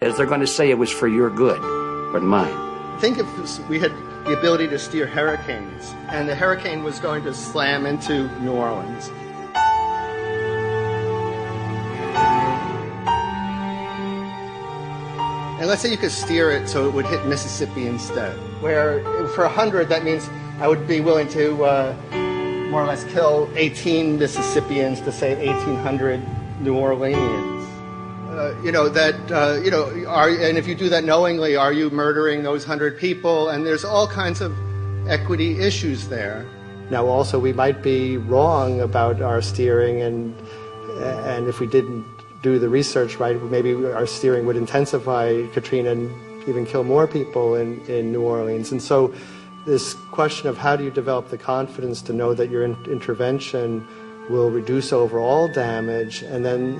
as they're going to say it was for your good or mine. Think if we had the ability to steer hurricanes, and the hurricane was going to slam into New Orleans. And let's say you could steer it so it would hit Mississippi instead, where for 100, that means I would be willing to more or less kill 18 Mississippians to save 1,800 New Orleanians. And if you do that knowingly, are you murdering those 100 people? And there's all kinds of equity issues there. Now, also, we might be wrong about our steering, and if we didn't do the research right, maybe our steering would intensify Katrina and even kill more people in New Orleans. And so this question of how do you develop the confidence to know that your intervention will reduce overall damage, and then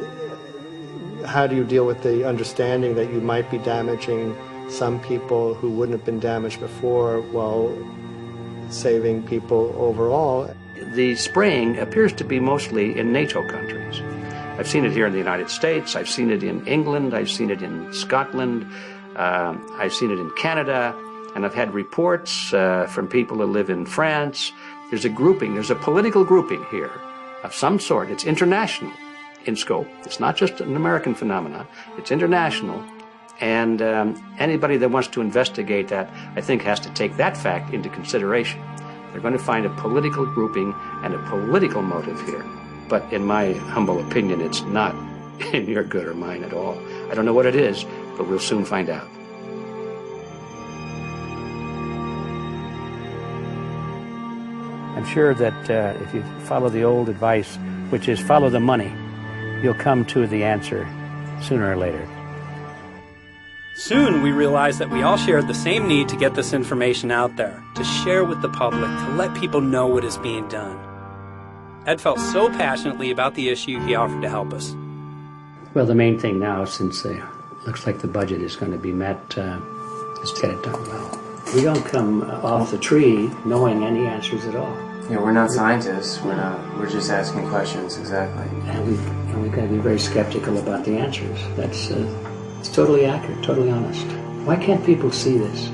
how do you deal with the understanding that you might be damaging some people who wouldn't have been damaged before while saving people overall? The spraying appears to be mostly in NATO countries. I've seen it here in the United States, I've seen it in England, I've seen it in Scotland, I've seen it in Canada, and I've had reports from people who live in France. There's a grouping, there's a political grouping here of some sort. It's international in scope. It's not just an American phenomenon, it's international. And anybody that wants to investigate that, I think, has to take that fact into consideration. They're going to find a political grouping and a political motive here. But in my humble opinion, it's not in your good or mine at all. I don't know what it is, but we'll soon find out. I'm sure that if you follow the old advice, which is follow the money, you'll come to the answer sooner or later. Soon we realized that we all shared the same need to get this information out there, to share with the public, to let people know what is being done. Ed felt so passionately about the issue, he offered to help us. Well, the main thing now, since it looks like the budget is going to be met, is to get it done well. We don't come off the tree knowing any answers at all. Yeah, we're not scientists. We're just asking questions, exactly. And we've got to be very skeptical about the answers. That's it's totally accurate, totally honest. Why can't people see this?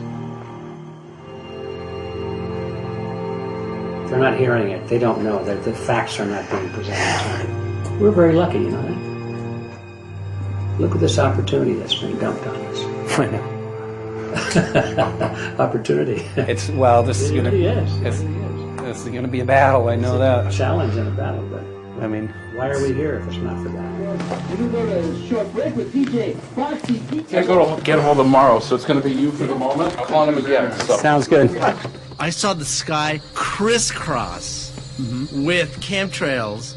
They're not hearing it. They don't know that the facts are not being presented to them. We're very lucky, you know that? Look at this opportunity that's been dumped on us. I know. Opportunity. This is going to be. This is going to be a battle. I know that. A challenge and a battle, but I mean, why are we here if it's not for that? We're going to go to a short break with PJ. Foxy, PJ. I go to get him all tomorrow, so it's going to be you for the moment. I'll call him again. So. Sounds good. I saw the sky crisscross with chemtrails,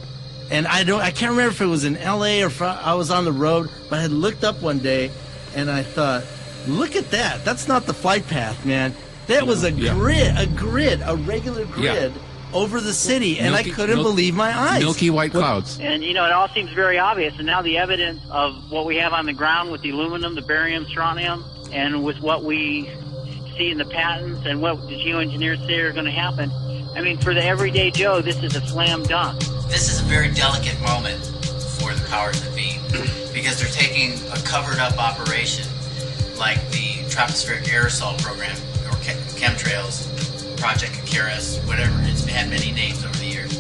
and I can't remember if it was in L.A. or if I was on the road, but I had looked up one day, and I thought, look at that. That's not the flight path, man. That was a regular grid over the city, and I couldn't believe my eyes. Milky white clouds. And, it all seems very obvious, and now the evidence of what we have on the ground with the aluminum, the barium, strontium, and with what we see in the patents and what the geoengineers say are going to happen, I mean, for the everyday Joe, this is a slam dunk. This is a very delicate moment for the powers that be, because they're taking a covered-up operation like the tropospheric aerosol program, or chemtrails, Project Icarus, whatever. It's had many names over the years.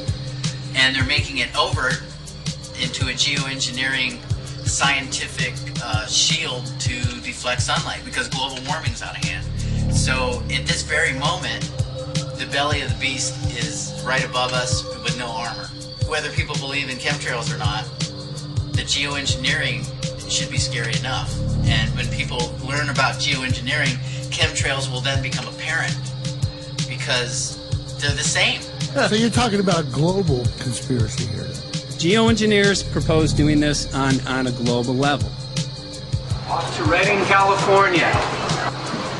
And they're making it over into a geoengineering scientific shield to deflect sunlight, because global warming's out of hand. So at this very moment, the belly of the beast is right above us with no armor. Whether people believe in chemtrails or not, the geoengineering should be scary enough. And when people learn about geoengineering, chemtrails will then become apparent because they're the same. So you're talking about global conspiracy here. Geoengineers propose doing this on a global level. Off to Redding, California.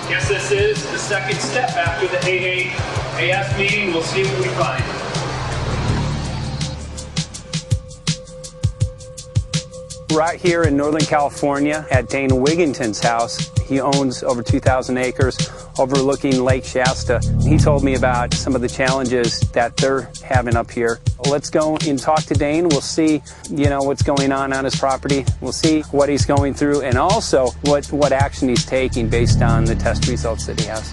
Guess this is the second step after the AAAS meeting. We'll see what we find. right here in Northern California at Dane Wigginton's house. He owns over 2,000 acres overlooking Lake Shasta. He told me about some of the challenges that they're having up here. Let's go and talk to Dane. We'll see, what's going on his property. We'll see what he's going through and also what action he's taking based on the test results that he has.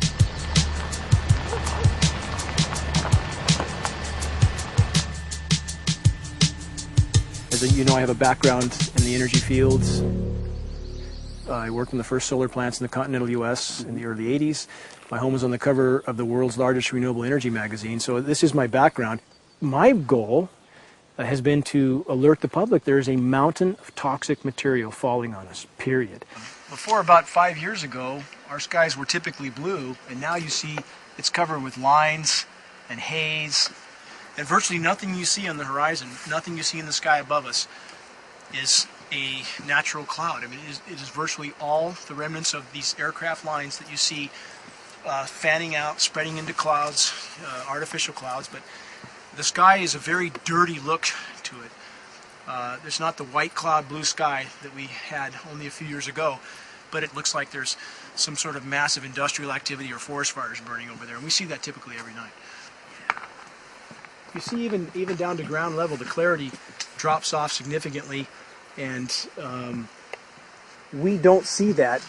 As you know, I have a background in the energy fields. I worked on the first solar plants in the continental U.S. in the early 80s. My home was on the cover of the world's largest renewable energy magazine, so this is my background. My goal has been to alert the public there is a mountain of toxic material falling on us, period. Before about 5 years ago, our skies were typically blue, and now you see it's covered with lines and haze. And virtually nothing you see on the horizon, nothing you see in the sky above us is a natural cloud. I mean, it is virtually all the remnants of these aircraft lines that you see fanning out, spreading into clouds, artificial clouds. But the sky is a very dirty look to it. There's not the white cloud blue sky that we had only a few years ago, but it looks like there's some sort of massive industrial activity or forest fires burning over there. And we see that typically every night. You see even down to ground level, the clarity drops off significantly, and we don't see that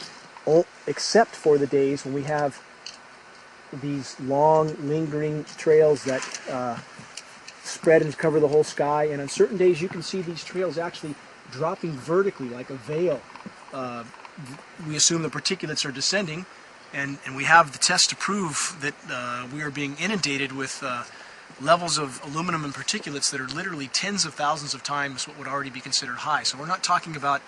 except for the days when we have these long, lingering trails that spread and cover the whole sky, and on certain days you can see these trails actually dropping vertically like a veil. We assume the particulates are descending, and we have the test to prove that we are being inundated with levels of aluminum and particulates that are literally tens of thousands of times what would already be considered high. So we're not talking about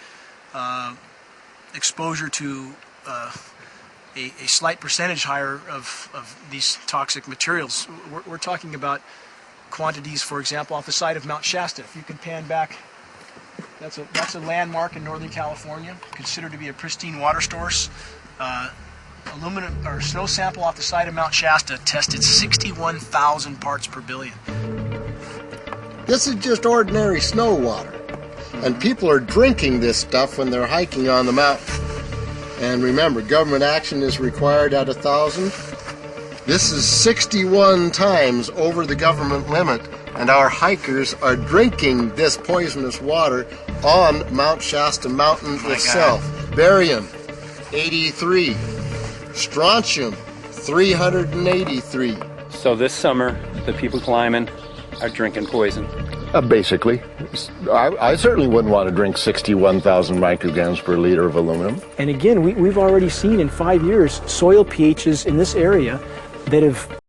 exposure to a slight percentage higher of these toxic materials. We're talking about quantities, for example, off the side of Mount Shasta. If you can pan back, that's a landmark in Northern California, considered to be a pristine water source. Aluminum or snow sample off the side of Mount Shasta tested 61,000 parts per billion. This is just ordinary snow water, and people are drinking this stuff when they're hiking on the mountain. And remember, government action is required at 1,000. This is 61 times over the government limit, and our hikers are drinking this poisonous water on Mount Shasta Mountain itself. God. Barium, 83. Strontium, 383. So this summer, the people climbing are drinking poison. Basically. I certainly wouldn't want to drink 61,000 micrograms per liter of aluminum. And again, we've already seen in 5 years soil pHs in this area that have